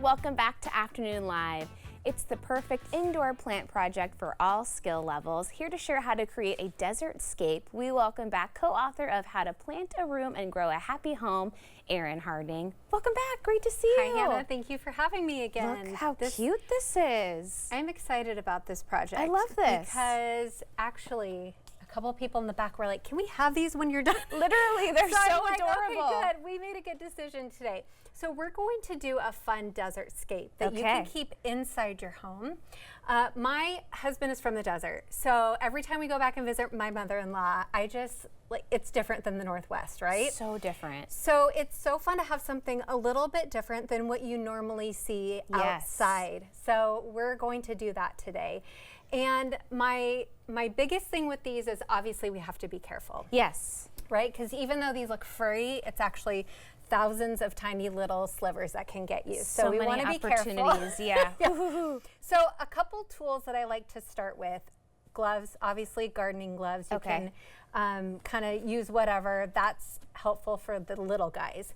Welcome back to Afternoon Live. It's the perfect indoor plant project for all skill levels. Here to share how to create a desert-scape, we welcome back co-author of How to Plant a Room and Grow a Happy Home, Erin Harding. Welcome back. Great to see you. Hi, Hannah. Thank you for having me again. Look how cute this is. I'm excited about this project. I love this. Because actually, a couple of people in the back were like, can we have these when you're done? Literally, they're so adorable. Okay, good. We made a good decision today. So we're going to do a fun desert-scape that you can keep inside your home. My husband is from the desert, so every time we go back and visit my mother-in-law, I just, like, it's different than the Northwest, right? So different. So it's so fun to have something a little bit different than what you normally see outside. So we're going to do that today. And my biggest thing with these is obviously we have to be careful. Yes. Right? Because even though these look furry, it's actually thousands of tiny little slivers that can get you. So we want to be careful. Yeah. So a couple tools that I like to start with: gloves, obviously gardening gloves. You can kind of use whatever. That's helpful for the little guys.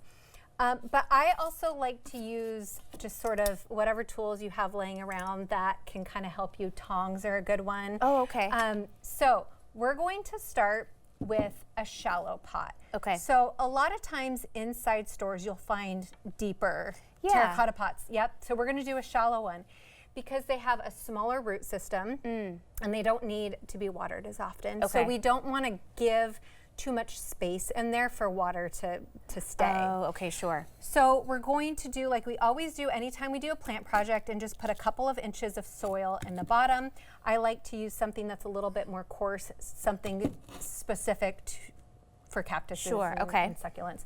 But I also like to use just sort of whatever tools you have laying around that can kind of help you. Tongs are a good one. Oh, okay. So we're going to start with a shallow pot. Okay. So a lot of times inside stores you'll find deeper terracotta pots. Yep. So we're going to do a shallow one because they have a smaller root system and they don't need to be watered as often. Okay. So we don't want to give too much space in there for water to stay. Oh, okay, sure. So we're going to do like we always do anytime we do a plant project and just put a couple of inches of soil in the bottom. I like to use something that's a little bit more coarse, something specific for cactuses and succulents.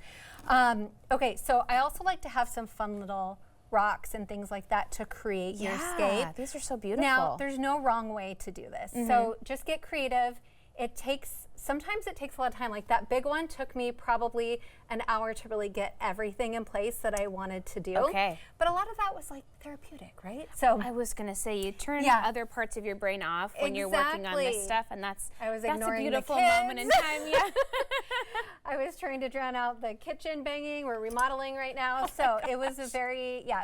Okay, so I also like to have some fun little rocks and things like that to create your scape. These are so beautiful. Now, there's no wrong way to do this. So just get creative. Sometimes it takes a lot of time. Like that big one took me probably an hour to really get everything in place that I wanted to do. Okay. But a lot of that was like therapeutic, right? So I was gonna say you turn other parts of your brain off when you're working on this stuff, and that's a beautiful moment in time. Yeah. I was trying to drown out the kitchen banging. We're remodeling right now, so it was it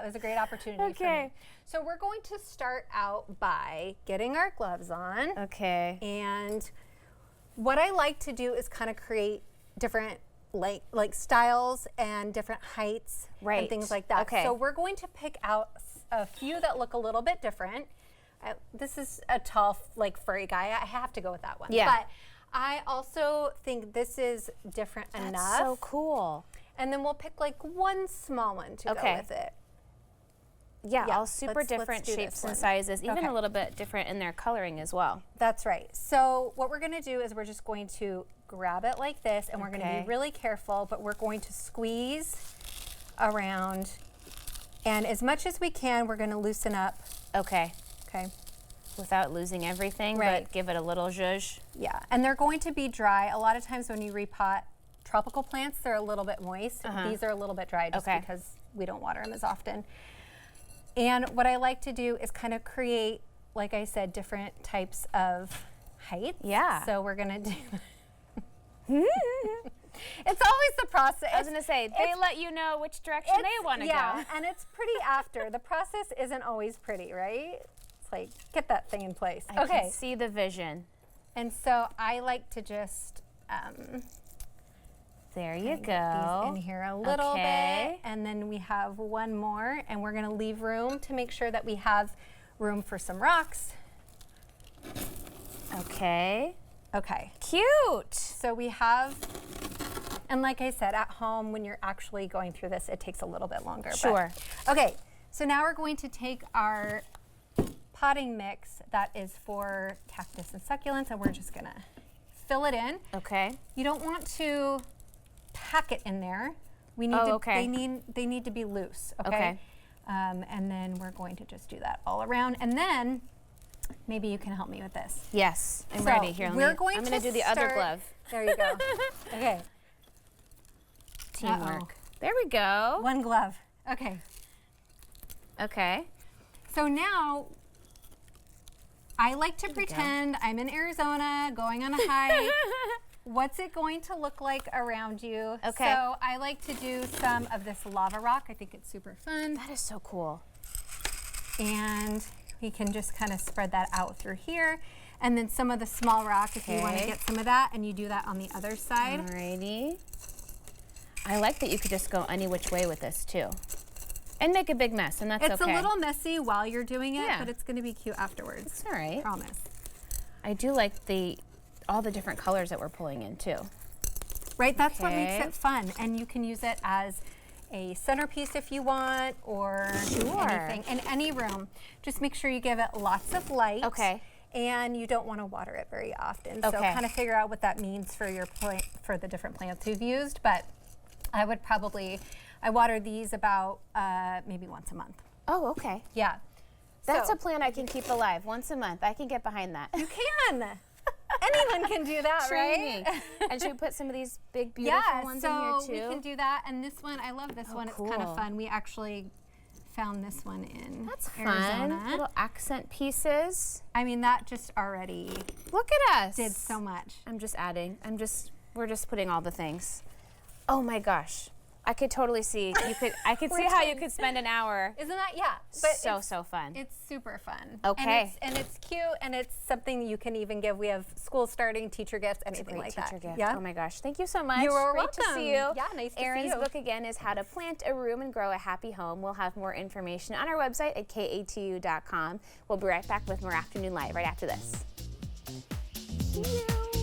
was a great opportunity for me. So we're going to start out by getting our gloves on. Okay. And what I like to do is kind of create different like styles and different heights and things like that. Okay. So we're going to pick out a few that look a little bit different. This is a tall, like furry guy. I have to go with that one. Yeah. But I also think this is different enough. That's so cool. And then we'll pick like one small one to go with it. Yeah, all super different shapes and sizes, even a little bit different in their coloring as well. That's right. So what we're going to do is we're just going to grab it like this, and we're going to be really careful, but we're going to squeeze around, and as much as we can, we're going to loosen up. Okay. Okay. Without losing everything, but give it a little zhuzh. Yeah, and they're going to be dry. A lot of times when you repot tropical plants, they're a little bit moist. These are a little bit dry just because we don't water them as often. And what I like to do is kind of create, like I said, different types of heights. Yeah. So we're gonna do. It's always the process. I was gonna say they let you know which direction they want to go. Yeah, and it's pretty after. The process isn't always pretty, right? It's like get that thing in place. I can see the vision. And so I like to just. There you go. Get these in here a little bit, and then we have one more, and we're gonna leave room to make sure that we have room for some rocks. Okay. Okay. Cute. So we have, and like I said, at home when you're actually going through this, it takes a little bit longer. Sure. But, okay. So now we're going to take our potting mix that is for cactus and succulents, and we're just gonna fill it in. Okay. You don't want to pack it in there. We need they need to be loose. Okay. And then we're going to just do that all around, and then maybe you can help me with this. Yes, I'm ready. Here, I'm going to do the other glove. There you go. Okay. Teamwork. There we go. One glove. Okay. Okay. So now I like to pretend I'm in Arizona going on a hike. what's it going to look like around you? Okay. So I like to do some of this lava rock. I think it's super fun. That is so cool. And we can just kind of spread that out through here. And then some of the small rock if you want to Okay. get some of that, and you do that on the other side. Alrighty. I like that you could just go any which way with this too. And make a big mess, and that's It's okay. a little messy while you're doing it, Yeah. but it's going to be cute afterwards. It's all right. Promise. I do like all the different colors that we're pulling in too. Right, that's what makes Okay. it fun. And you can use it as a centerpiece if you want, or Sure. anything in any room. Just make sure you give it lots of light. Okay. And you don't want to water it very often. So Okay. kind of figure out what that means for your plant, for the different plants you've used. But I water these about maybe once a month. Oh, okay. Yeah. That's So, a plan I can keep alive once a month. I can get behind that. you can. Anyone can do that, Training. right? And should we put some of these big, beautiful Yeah, ones so in here too? we can do that. And this one, I love this one. It's kind cool. of fun. We actually found this one in That's Arizona. fun. Little accent pieces. I mean, that just already Look at us. did so much. I'm just adding. We're just putting all the things. Oh my gosh. I could totally see. I could see how you could spend an hour. Isn't that, yeah. But So fun. it's super fun. Okay. And it's cute, and it's something you can even give. We have school starting, teacher gifts, anything Great like teacher that. gift. Yeah. Oh my gosh. Thank you so much. You're Great to see you. welcome. Yeah, nice to see Erin's you. book again is How to Plant a Room and Grow a Happy Home. We'll have more information on our website at katu.com. We'll be right back with more Afternoon Live right after this. See you.